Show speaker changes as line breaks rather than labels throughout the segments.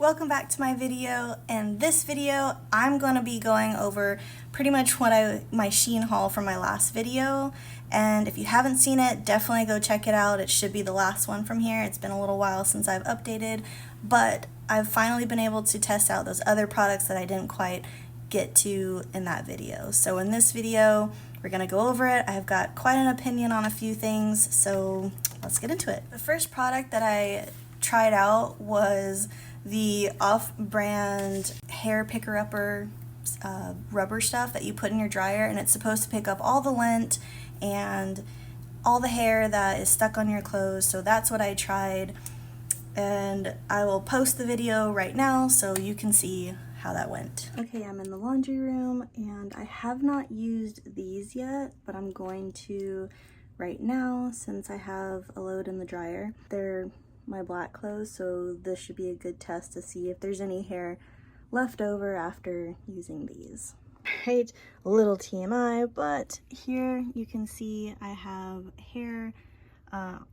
welcome back to my video. In this video, I'm going to be going over pretty much what my SHEIN haul from my last video. And if you haven't seen it, definitely go check it out. It should be the last one from here. It's been a little while since I've updated, but I've finally been able to test out those other products that I didn't quite get to in that video. So in this video, we're going to go over it. I've got quite an opinion on a few things, so let's get into it. The first product that I tried out was the off-brand hair picker-upper rubber stuff that you put in your dryer, and it's supposed to pick up all the lint and all the hair that is stuck on your clothes. So that's what I tried, and I will post the video right now so you can see how that went. Okay, I'm in the laundry room and I have not used these yet, but I'm going to right now since I have a load in the dryer. They're my black clothes, so this should be a good test to see if there's any hair left over after using these. Right, a little TMI, but here you can see I have hair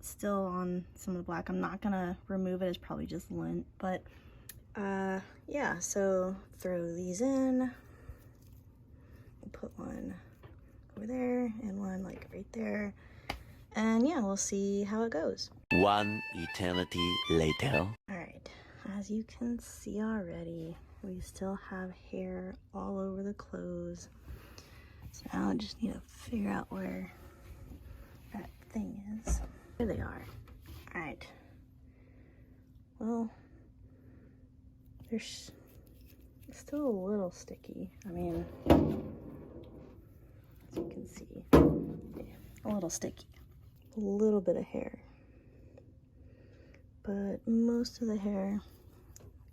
still on some of the black. I'm not gonna remove it, it's probably just lint, but yeah, so throw these in, put one over there and one like right there, and yeah, we'll see how it goes.
One eternity later.
Alright, as you can see already, we still have hair all over the clothes. So now I just need to figure out where that thing is. There they are. Alright. Well, they're still a little sticky. I mean, as you can see, yeah, a little sticky. A little bit of hair. But most of the hair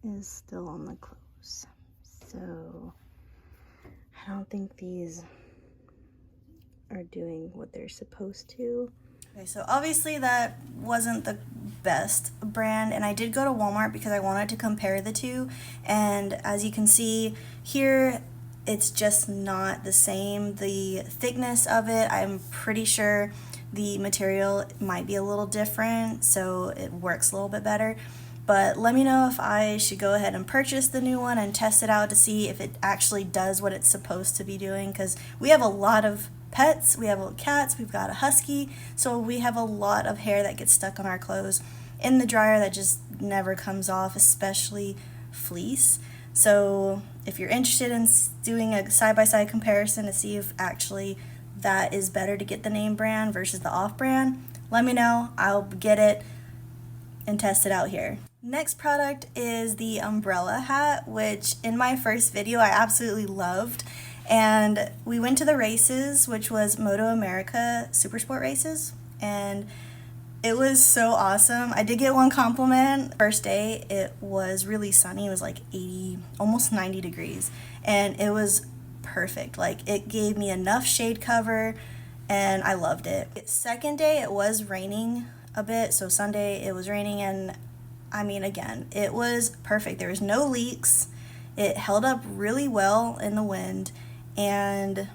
is still on the clothes. So I don't think these are doing what they're supposed to. Okay, so obviously that wasn't the best brand, and I did go to Walmart because I wanted to compare the two, and as you can see here, it's just not the same. The thickness of it, I'm pretty sure the material might be a little different, so it works a little bit better. But let me know if I should go ahead and purchase the new one and test it out to see if it actually does what it's supposed to be doing, because we have a lot of pets, we have cats, we've got a husky, so we have a lot of hair that gets stuck on our clothes in the dryer that just never comes off, especially fleece. So if you're interested in doing a side-by-side comparison to see if actually that is better to get the name brand versus the off-brand, let me know. I'll get it and test it out here. Next product is the umbrella hat, which in my first video I absolutely loved. And we went to the races, which was Moto America Super Sport races, and it was so awesome. I did get one compliment. First day, it was really sunny. It was like 80, almost 90 degrees, and it was perfect. Like, it gave me enough shade cover, and I loved it. Second day, it was raining a bit, so Sunday it was raining, and I mean, again, it was perfect. There was no leaks. It held up really well in the wind, and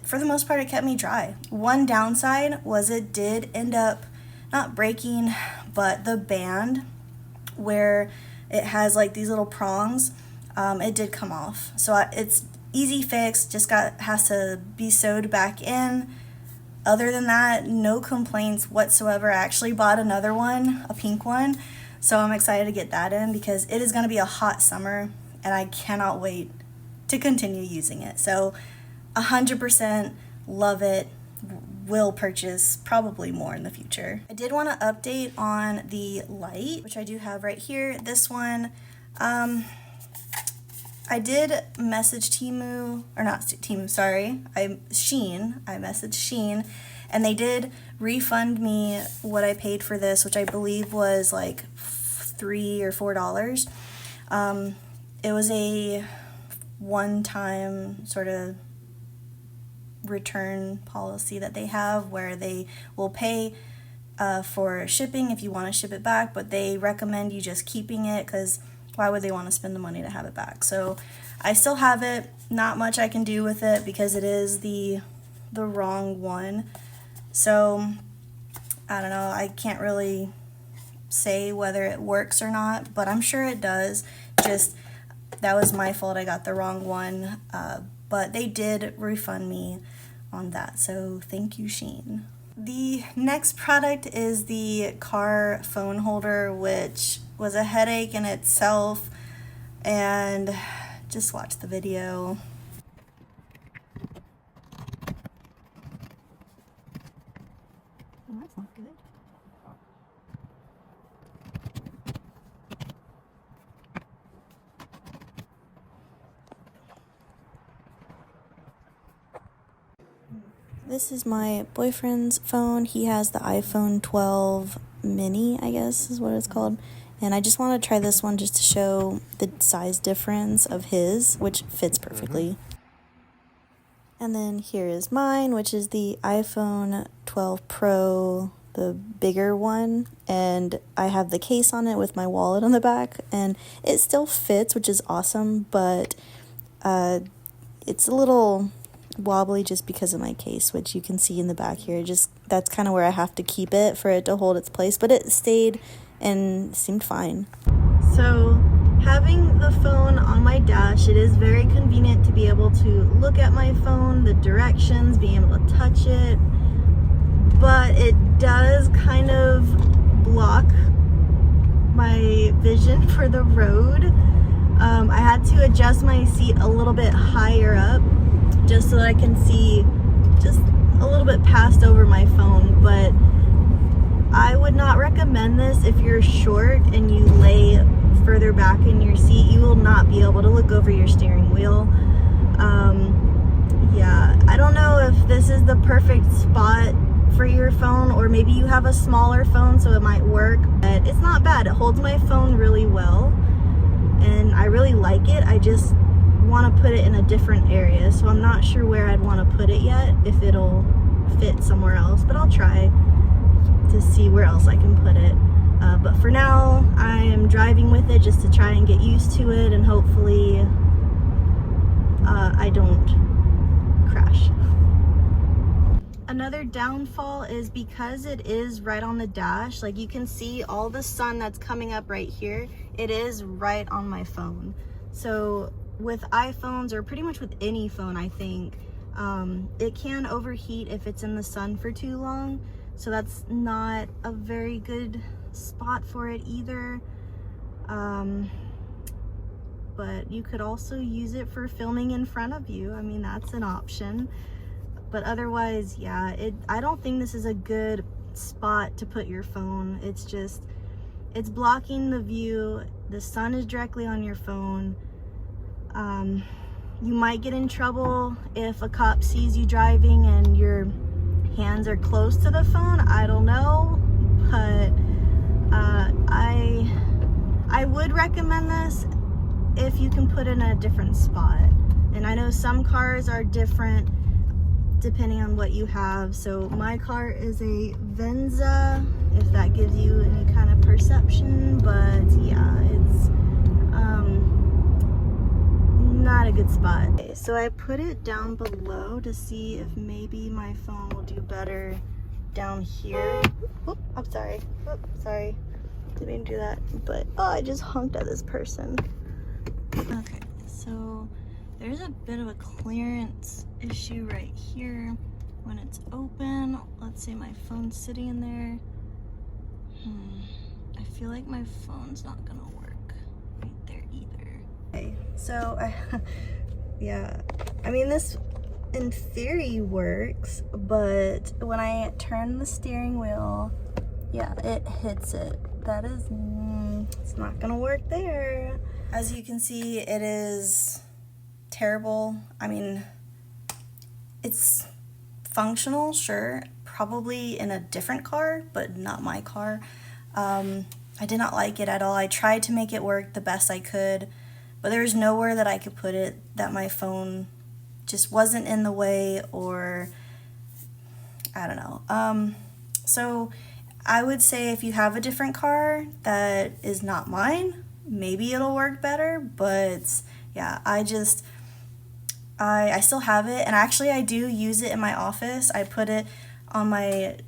for the most part, it kept me dry. One downside was it did end up not breaking, but the band where it has like these little prongs, it did come off. So it's easy fix, just has to be sewed back in. Other than that, no complaints whatsoever. I actually bought another one, a pink one, so I'm excited to get that in because it is going to be a hot summer and I cannot wait to continue using it. So 100% love it. Will purchase probably more in the future. I did want to update on the light, which I do have right here. This one, I did message Temu, or not Temu, sorry, SHEIN. I messaged SHEIN, and they did refund me what I paid for this, which I believe was like $3 or $4. It was a one-time sort of return policy that they have where they will pay for shipping if you want to ship it back, but they recommend you just keeping it because why would they want to spend the money to have it back? So I still have it. Not much I can do with it because it is the wrong one. So I don't know. I can't really say whether it works or not, but I'm sure it does. Just, that was my fault. I got the wrong one. But they did refund me on that. So thank you, SHEIN. The next product is the car phone holder, which was a headache in itself. And just watch the video. Oh, that's not good. This is my boyfriend's phone. He has the iPhone 12 mini, I guess is what it's called. And I just want to try this one just to show the size difference of his, which fits perfectly. And then here is mine, which is the iPhone 12 Pro, the bigger one. And I have the case on it with my wallet on the back. And it still fits, which is awesome, but it's a little wobbly just because of my case, which you can see in the back here. Just, that's kind of where I have to keep it for it to hold its place, but it stayed and seemed fine. So having the phone on my dash, it is very convenient to be able to look at my phone, the directions, being able to touch it, but it does kind of block my vision for the road. I had to adjust my seat a little bit higher up just so that I can see just a little bit past over my phone, but I would not recommend this if you're short and you lay further back in your seat. You will not be able to look over your steering wheel. Yeah, I don't know if this is the perfect spot for your phone, or maybe you have a smaller phone so it might work, but it's not bad. It holds my phone really well and I really like it. I just want to put it in a different area, so I'm not sure where I'd want to put it yet, if it'll fit somewhere else, but I'll try to see where else I can put it. But for now, I am driving with it just to try and get used to it, and hopefully I don't crash. Another downfall is because it is right on the dash, like you can see all the sun that's coming up right here, it is right on my phone. So with iPhones, or pretty much with any phone, I think, it can overheat if it's in the sun for too long. So that's not a very good spot for it either. But you could also use it for filming in front of you. I mean, that's an option. But otherwise, yeah, I don't think this is a good spot to put your phone. It's just, it's blocking the view. The sun is directly on your phone. You might get in trouble if a cop sees you driving and your hands are close to the phone. I don't know, but I would recommend this if you can put it in a different spot. And I know some cars are different depending on what you have. So my car is a Venza, if that gives you any kind of perception, but yeah, it's not a good spot. Okay, so I put it down below to see if maybe my phone will do better down here. Oop, I'm sorry. Oop, sorry. Didn't mean to do that, but oh, I just honked at this person. Okay, so there's a bit of a clearance issue right here when it's open. Let's say my phone's sitting in there. I feel like my phone's not gonna work right there either. Okay, so yeah, I mean, this in theory works, but when I turn the steering wheel, yeah, it hits it. That is, it's not gonna work there. As you can see, it is terrible. I mean, it's functional, sure, probably in a different car, but not my car. I did not like it at all. I tried to make it work the best I could, but there was nowhere that I could put it that my phone just wasn't in the way, or I don't know. So I would say if you have a different car that is not mine, maybe it'll work better, but yeah, I still have it, and actually I do use it in my office. I put it on my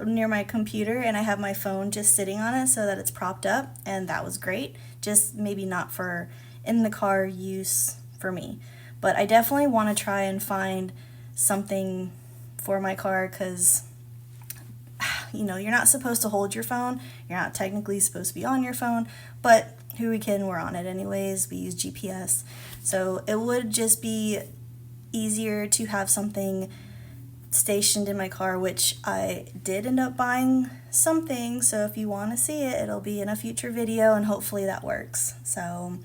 near my computer and I have my phone just sitting on it so that it's propped up, and that was great. Just maybe not for in the car use for me. But I definitely want to try and find something for my car because, you know, you're not supposed to hold your phone. You're not technically supposed to be on your phone, but who are we kidding? We're on it anyways. We use GPS. So it would just be easier to have something stationed in my car, which I did end up buying something. So if you want to see it, it'll be in a future video and hopefully that works. So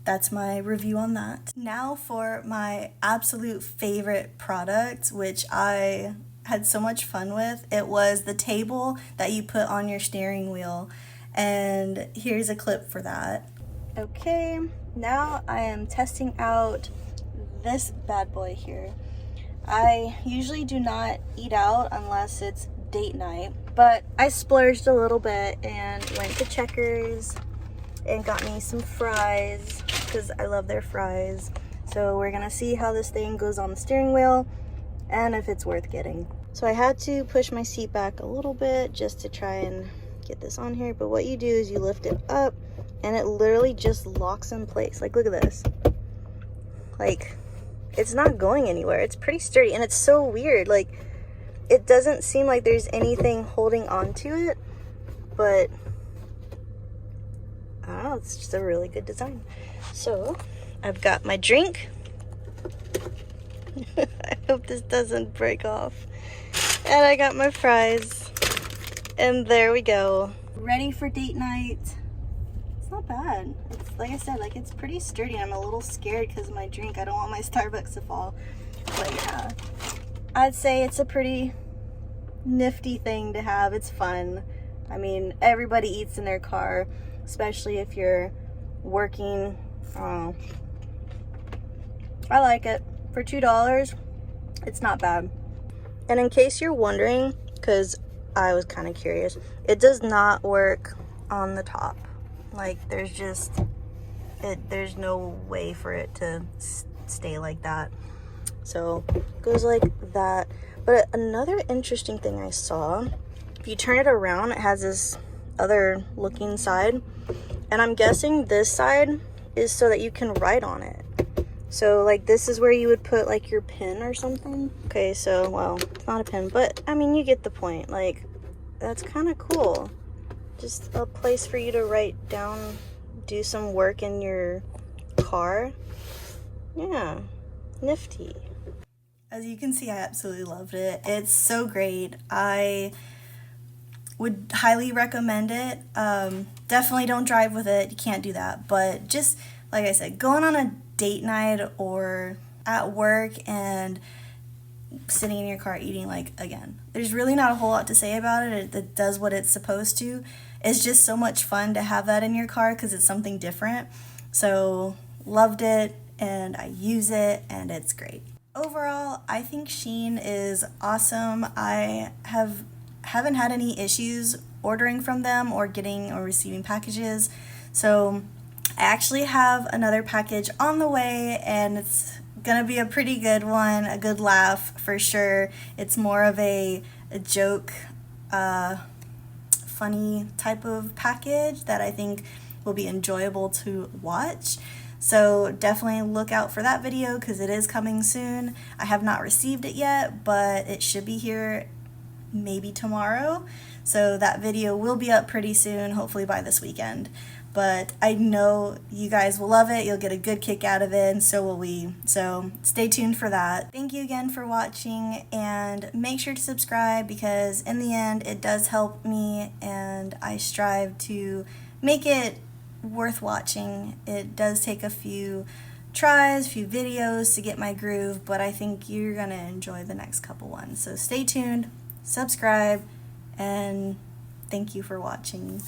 that's my review on that. Now for my absolute favorite product, which I had so much fun with. It was the table that you put on your steering wheel, and here's a clip for that. Okay, now I am testing out this bad boy here. I usually do not eat out unless it's date night, but I splurged a little bit and went to Checkers and got me some fries because I love their fries. So we're gonna see how this thing goes on the steering wheel and if it's worth getting. So I had to push my seat back a little bit just to try and get this on here, but what you do is you lift it up and it literally just locks in place. Like, look at this. Like, it's not going anywhere. It's pretty sturdy and it's so weird. Like, it doesn't seem like there's anything holding on to it, but I don't know, it's just a really good design. So I've got my drink. I hope this doesn't break off. And I got my fries. And there we go. Ready for date night. It's not bad. It's, like I said, like, it's pretty sturdy. I'm a little scared because of my drink. I don't want my Starbucks to fall. But yeah, I'd say it's a pretty nifty thing to have. It's fun. I mean, everybody eats in their car, especially if you're working. I like it. For $2, it's not bad. And in case you're wondering, because I was kind of curious, it does not work on the top. Like, there's no way for it to stay like that. So it goes like that. But another interesting thing I saw, if you turn it around, it has this other looking side, and I'm guessing this side is so that you can write on it. So like, this is where you would put like your pen or something. Okay, so, well, it's not a pen, but I mean, you get the point. Like, that's kind of cool. Just a place for you to write down, do some work in your car. Yeah, nifty. As you can see, I absolutely loved it. It's so great. I would highly recommend it. Definitely don't drive with it. You can't do that. But just, like I said, going on a date night or at work and sitting in your car eating, like, again, there's really not a whole lot to say about it. It does what it's supposed to. It's just so much fun to have that in your car because it's something different. So loved it, and I use it, and it's great. Overall, I think SHEIN is awesome. I haven't had any issues ordering from them or getting or receiving packages. So I actually have another package on the way, and it's gonna be a pretty good one, a good laugh for sure. It's more of a joke, funny type of package that I think will be enjoyable to watch. So definitely look out for that video because it is coming soon. I have not received it yet, but it should be here maybe tomorrow. So that video will be up pretty soon, hopefully by this weekend. But I know you guys will love it. You'll get a good kick out of it, and so will we. So stay tuned for that. Thank you again for watching, and make sure to subscribe because in the end, it does help me, and I strive to make it worth watching. It does take a few tries, a few videos to get my groove, but I think you're gonna enjoy the next couple ones. So stay tuned, subscribe, and thank you for watching.